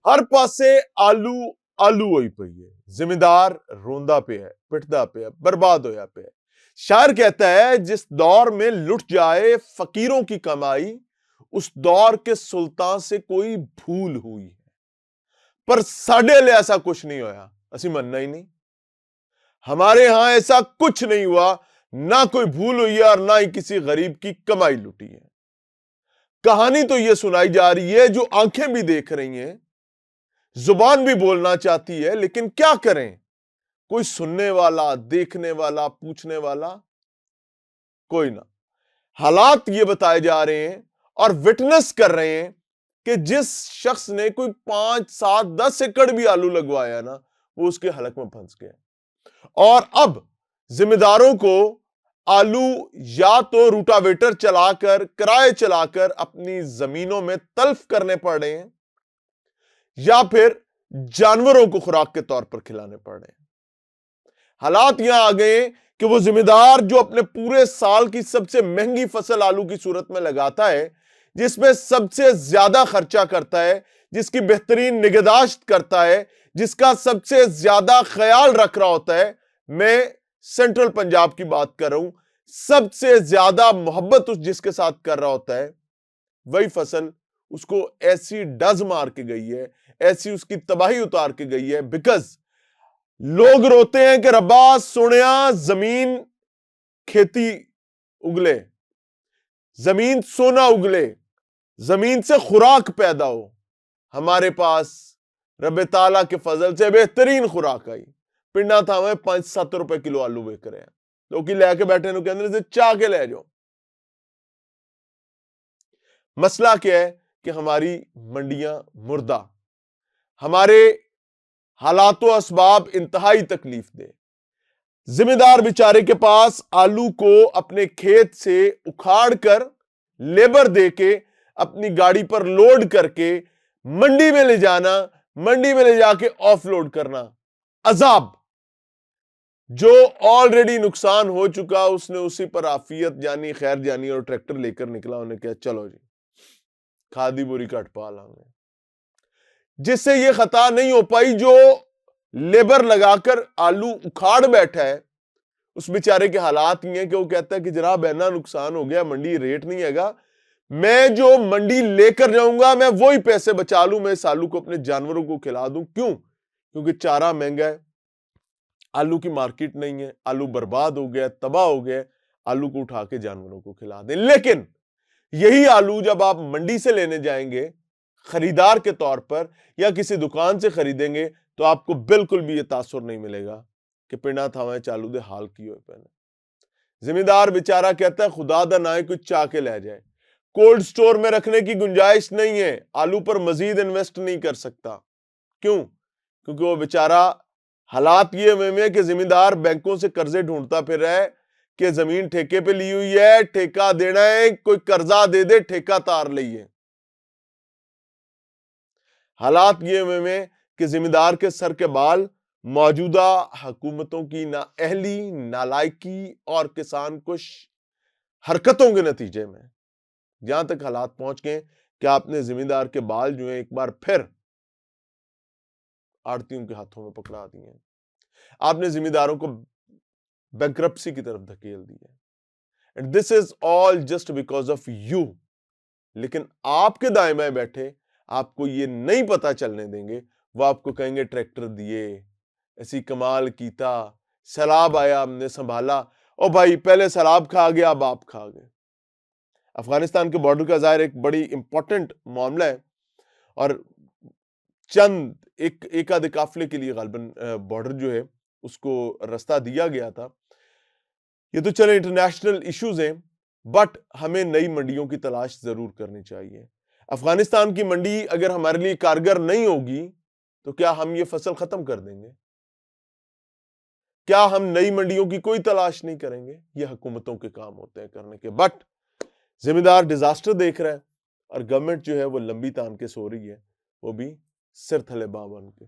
ہر پاسے آلو آلو ہوئی پئی ہے، زمیندار روندا پہ ہے، پٹدا پہ ہے، برباد ہویا پہ ہے۔ شاعر کہتا ہے جس دور میں لٹ جائے فقیروں کی کمائی، اس دور کے سلطان سے کوئی بھول ہوئی ہے، پر ساڈے لے ایسا کچھ نہیں ہویا، اسی مننا ہی نہیں۔ ہمارے ہاں ایسا کچھ نہیں ہوا، نہ کوئی بھول ہوئی ہے اور نہ ہی کسی غریب کی کمائی لٹی ہے۔ کہانی تو یہ سنائی جا رہی ہے جو آنکھیں بھی دیکھ رہی ہیں، زبان بھی بولنا چاہتی ہے، لیکن کیا کریں؟ کوئی سننے والا، دیکھنے والا، پوچھنے والا کوئی نہ۔ حالات یہ بتائے جا رہے ہیں اور وٹنس کر رہے ہیں کہ جس شخص نے کوئی 5 7 10 ایکڑ بھی آلو لگوایا نا، وہ اس کے حلق میں پھنس گیا۔ اور اب ذمہ داروں کو آلو یا تو روٹاویٹر چلا کر، کرائے چلا کر اپنی زمینوں میں تلف کرنے پڑ رہے ہیں، یا پھر جانوروں کو خوراک کے طور پر کھلانے پڑ رہے ہیں۔ حالات یہاں آ گئے کہ وہ ذمہ دار جو اپنے پورے سال کی سب سے مہنگی فصل آلو کی صورت میں لگاتا ہے، جس میں سب سے زیادہ خرچہ کرتا ہے، جس کی بہترین نگہداشت کرتا ہے، جس کا سب سے زیادہ خیال رکھ رہا ہوتا ہے، میں سینٹرل پنجاب کی بات کر رہا ہوں، سب سے زیادہ محبت اس جس کے ساتھ کر رہا ہوتا ہے، وہی فصل اس کو ایسی ڈز مار کے گئی ہے، ایسی اس کی تباہی اتار کے گئی ہے، بیکاز لوگ روتے ہیں کہ ربا سونیا زمین کھیتی اگلے، زمین سونا اگلے، زمین سے خوراک پیدا ہو۔ ہمارے پاس رب تعالیٰ کے فضل سے بہترین خوراک آئی، پنڈا تھا ہمیں 5 7 روپے کلو آلو بیک رہے ہیں، لوگ لے کے بیٹھے ہیں کہ اندر سے چاہ کے لے جاؤ۔ مسئلہ کیا ہے کہ ہماری منڈیاں مردہ، ہمارے حالات و اسباب انتہائی تکلیف دے۔ ذمہ دار بیچارے کے پاس آلو کو اپنے کھیت سے اکھاڑ کر لیبر دے کے اپنی گاڑی پر لوڈ کر کے منڈی میں لے جانا، منڈی میں لے جا کے آف لوڈ کرنا، عذاب۔ جو آلریڈی نقصان ہو چکا اس نے اسی پر عافیت جانی، خیر جانی، اور ٹریکٹر لے کر نکلا، انہیں کہا چلو جی کھادی بوری کٹ پا لانگے۔ جس سے یہ خطا نہیں ہو پائی جو لیبر لگا کر آلو اکھاڑ بیٹھا ہے، اس بیچارے کے حالات یہ ہیں کہ وہ کہتا ہے کہ جناب اینا نقصان ہو گیا، منڈی ریٹ نہیں ہے گا، میں جو منڈی لے کر جاؤں گا میں وہی پیسے بچا لوں، میں اس آلو کو اپنے جانوروں کو کھلا دوں۔ کیوں؟ کیونکہ چارہ مہنگا ہے، آلو کی مارکیٹ نہیں ہے، آلو برباد ہو گیا، تباہ ہو گیا، آلو کو اٹھا کے جانوروں کو کھلا دیں۔ لیکن یہی آلو جب آپ منڈی سے لینے جائیں گے خریدار کے طور پر یا کسی دکان سے خریدیں گے تو آپ کو بالکل بھی یہ تاثر نہیں ملے گا کہ پنڈا تھاویں چالو دے حال کی ہوئے پہنے۔ ذمہ دار بیچارہ کہتا ہے خدا دا نہ کچھ چاہ کے لے جائے، کولڈ سٹور میں رکھنے کی گنجائش نہیں ہے، آلو پر مزید انویسٹ نہیں کر سکتا۔ کیوں؟ کیونکہ وہ بیچارہ حالات یہ میں کہ ذمہ دار بینکوں سے قرضے ڈھونڈتا پھر رہا ہے کہ زمین ٹھیکے پہ لی ہوئی ہے، ٹھیکہ دینا ہے، کوئی قرضہ دے دے، ٹھیکہ تار لئیے۔ حالات یہ میں کہ ذمہ دار کے سر کے بال موجودہ حکومتوں کی نااہلی، نالائکی اور کسان کش حرکتوں کے نتیجے میں جہاں تک حالات پہنچ گئے کہ آپ نے ذمہ دار کے بال جو ہیں ایک بار پھر آڑتیوں کے ہاتھوں میں پکڑا دی ہیں، آپ نے ذمہ داروں کو بینکرپسی کی طرف دھکیل دی ہے۔ And this is all just because of you۔ لیکن آپ کے دائیں بیٹھے آپ کو یہ نہیں پتا چلنے دیں گے، وہ آپ کو کہیں گے ٹریکٹر دیے، ایسی کمال کیتا، سیلاب آیا ہم نے سنبھالا، او بھائی پہلے سیلاب کھا گیا اب آپ کھا گئے۔ افغانستان کے بارڈر کا ظاہر ایک بڑی امپورٹنٹ معاملہ ہے اور چند ایک آدھے قافلے کے لیے غالباً بارڈر جو ہے اس کو رستہ دیا گیا تھا۔ یہ تو چلے انٹرنیشنل ایشوز ہیں، بٹ ہمیں نئی منڈیوں کی تلاش ضرور کرنی چاہیے۔ افغانستان کی منڈی اگر ہمارے لیے کارگر نہیں ہوگی تو کیا ہم یہ فصل ختم کر دیں گے؟ کیا ہم نئی منڈیوں کی کوئی تلاش نہیں کریں گے؟ یہ حکومتوں کے کام ہوتے ہیں کرنے کے، بٹ ذمہ دار ڈیزاسٹر دیکھ رہا ہے اور گورنمنٹ جو ہے وہ لمبی تان کے سو رہی ہے، وہ بھی سر تھلے باں بن کے۔